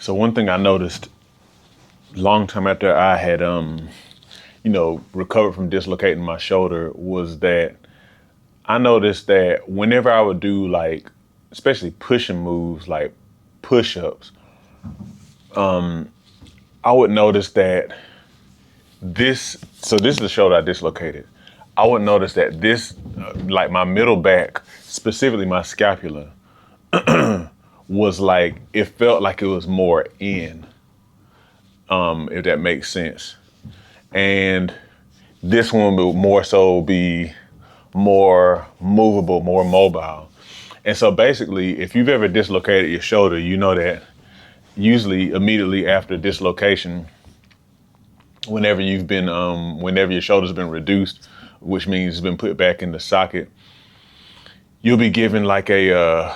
So one thing I noticed long time after I had, recovered from dislocating my shoulder was that I noticed that whenever I would do like, especially pushing moves like push-ups, I would notice that this is the shoulder I dislocated. I would notice that this, like my middle back, specifically my scapula, was like, it felt like it was more in, if that makes sense. And this one would more so be more movable, more mobile. And so basically, if you've ever dislocated your shoulder, you know that usually immediately after dislocation, whenever your shoulder's been reduced, which means it's been put back in the socket, you'll be given like a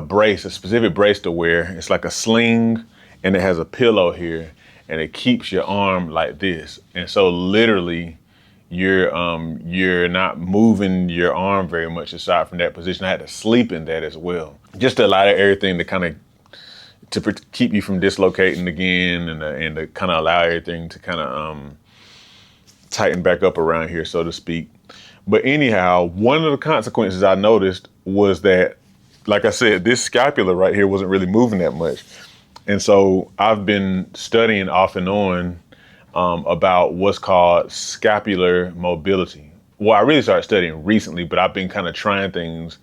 brace, a specific brace to wear. It's like a sling, and it has a pillow here, and it keeps your arm like this. And so literally, you're not moving your arm very much aside from that position. I had to sleep in that as well, just to allow everything to kind of keep you from dislocating again, and to kind of allow everything to kind of tighten back up around here, so to speak. But anyhow, one of the consequences I noticed was that, like I said, this scapula right here wasn't really moving that much. And so I've been studying off and on about what's called scapular mobility. Well, I really started studying recently, but I've been kind of trying things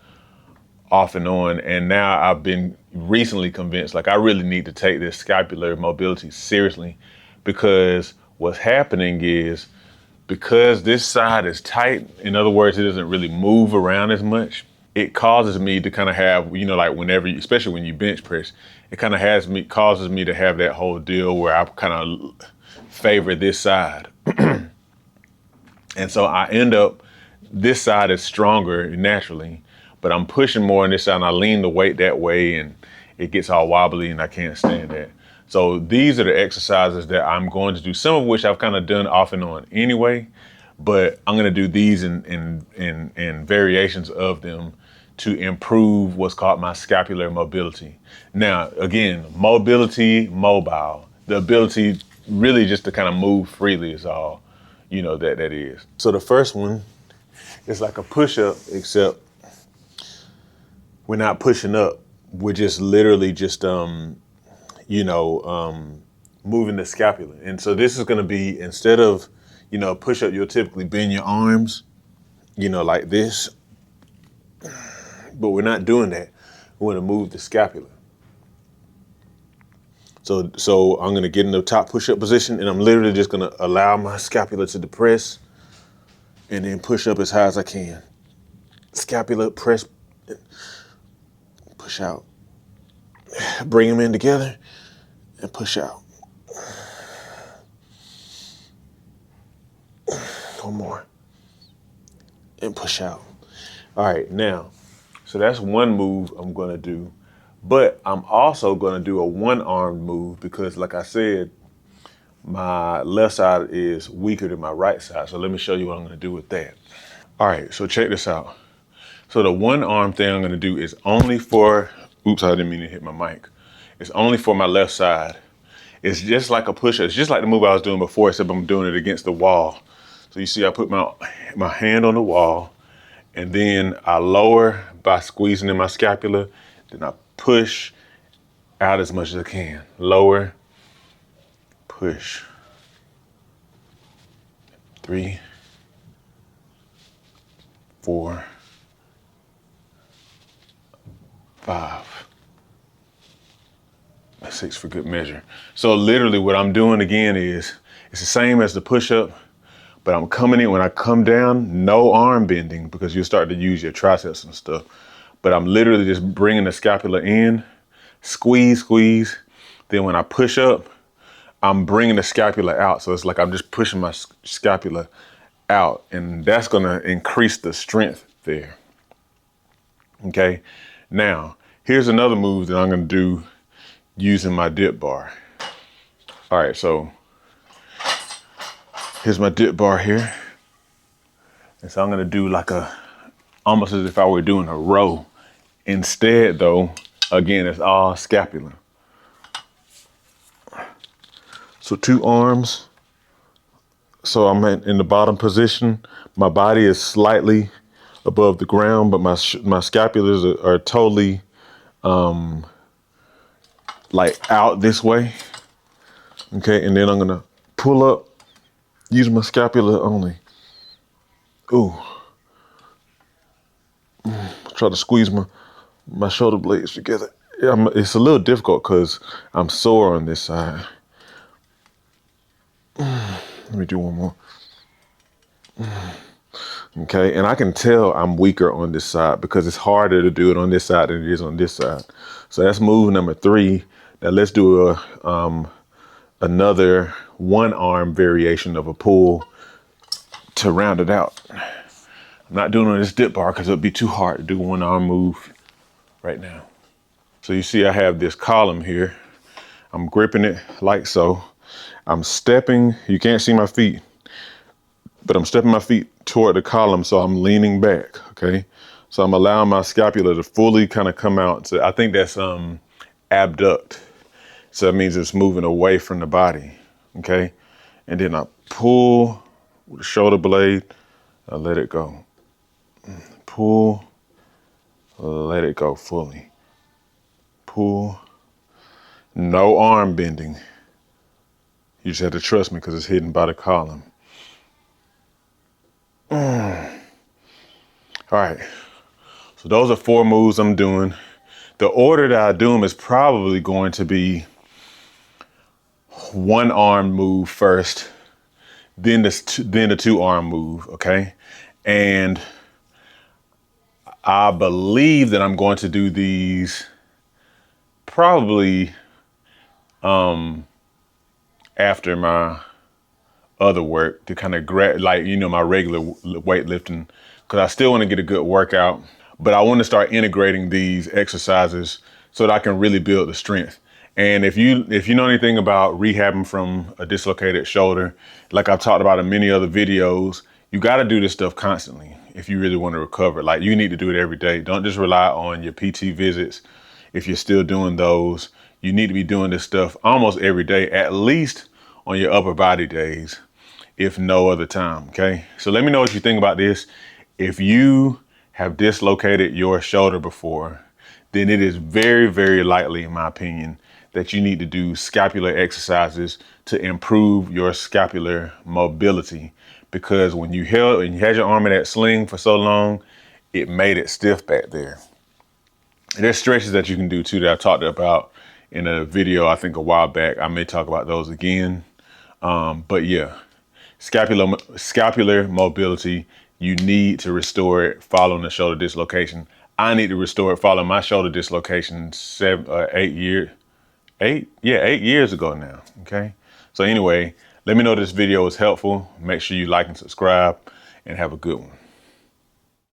off and on. And now I've been recently convinced, like, I really need to take this scapular mobility seriously, because what's happening is, because this side is tight, in other words, it doesn't really move around as much, it causes me to kind of have, like whenever, especially when you bench press, it kind of causes me to have that whole deal where I kind of favor this side. And so I end up, this side is stronger naturally, but I'm pushing more on this side, and I lean the weight that way, and it gets all wobbly, and I can't stand that. So these are the exercises that I'm going to do, some of which I've kind of done off and on anyway, but I'm going to do these in variations of them to improve what's called my scapular mobility. Now, again, mobility, mobile, the ability really just to kind of move freely is all, that is. So the first one is like a push-up, except we're not pushing up. We're just literally just, moving the scapula. And so this is going to be, instead of, push up, you'll typically bend your arms, like this, but we're not doing that. We want to move the scapula. So I'm going to get in the top push-up position, and I'm literally just going to allow my scapula to depress and then push up as high as I can. Scapula, press, push out. Bring them in together and push out. One more. And push out. All right, now, so that's one move I'm going to do. But I'm also going to do a one-armed move because, like I said, my left side is weaker than my right side. So let me show you what I'm going to do with that. All right, so check this out. So the one-arm thing I'm going to do is only for, oops, I didn't mean to hit my mic. It's only for my left side. It's just like a push-up. It's just like the move I was doing before, except I'm doing it against the wall. So you see I put my hand on the wall, and then I lower by squeezing in my scapula. Then I push out as much as I can. Lower, push. 3, 4, 5, 6 for good measure. So literally what I'm doing again is, it's the same as the push-up, but I'm coming in, when I come down, no arm bending, because you'll start to use your triceps and stuff. But I'm literally just bringing the scapula in, squeeze, squeeze. Then when I push up, I'm bringing the scapula out. So it's like I'm just pushing my scapula out, and that's gonna increase the strength there. Okay, now here's another move that I'm gonna do using my dip bar. All right, so here's my dip bar here. And so I'm gonna do like almost as if I were doing a row. Instead though, again, it's all scapula. So 2 arms. So I'm in the bottom position. My body is slightly above the ground, but my scapulars are totally like out this way. Okay, and then I'm gonna pull up, use my scapula only. Ooh. Try to squeeze my shoulder blades together. Yeah, it's a little difficult because I'm sore on this side. Let me do one more. Okay, and I can tell I'm weaker on this side because it's harder to do it on this side than it is on this side. So that's move number 3. Now let's do another 1 arm variation of a pull to round it out. I'm not doing it on this dip bar because it would be too hard to do 1 arm move right now. So you see I have this column here. I'm gripping it like so. I'm stepping, you can't see my feet, but I'm stepping my feet toward the column, so I'm leaning back, okay? So I'm allowing my scapula to fully kind of come out. So I think that's abduct. So that means it's moving away from the body, okay? And then I pull with the shoulder blade, I let it go. Pull, let it go fully. Pull, no arm bending. You just have to trust me because it's hidden by the column. All right, so those are 4 moves I'm doing. The order that I do them is probably going to be 1 arm move first, then the 2 arm move, okay? And I believe that I'm going to do these probably after my other work to kind of like, you know, my regular weightlifting, because I still want to get a good workout, but I want to start integrating these exercises so that I can really build the strength. And if you know anything about rehabbing from a dislocated shoulder, like I've talked about in many other videos, you got to do this stuff constantly if you really want to recover. Like, you need to do it every day. Don't just rely on your PT visits. If you're still doing those, you need to be doing this stuff almost every day, at least on your upper body days, if no other time, okay? So let me know what you think about this. If you have dislocated your shoulder before, then it is very, very likely, in my opinion, that you need to do scapular exercises to improve your scapular mobility. Because when you had your arm in that sling for so long, it made it stiff back there. There's stretches that you can do too that I talked about in a video, I think a while back. I may talk about those again. But yeah, scapular mobility, you need to restore it following the shoulder dislocation. I need to restore it following my shoulder dislocation 8 years ago now, okay? So anyway, let me know if this video was helpful. Make sure you like and subscribe, and have a good one.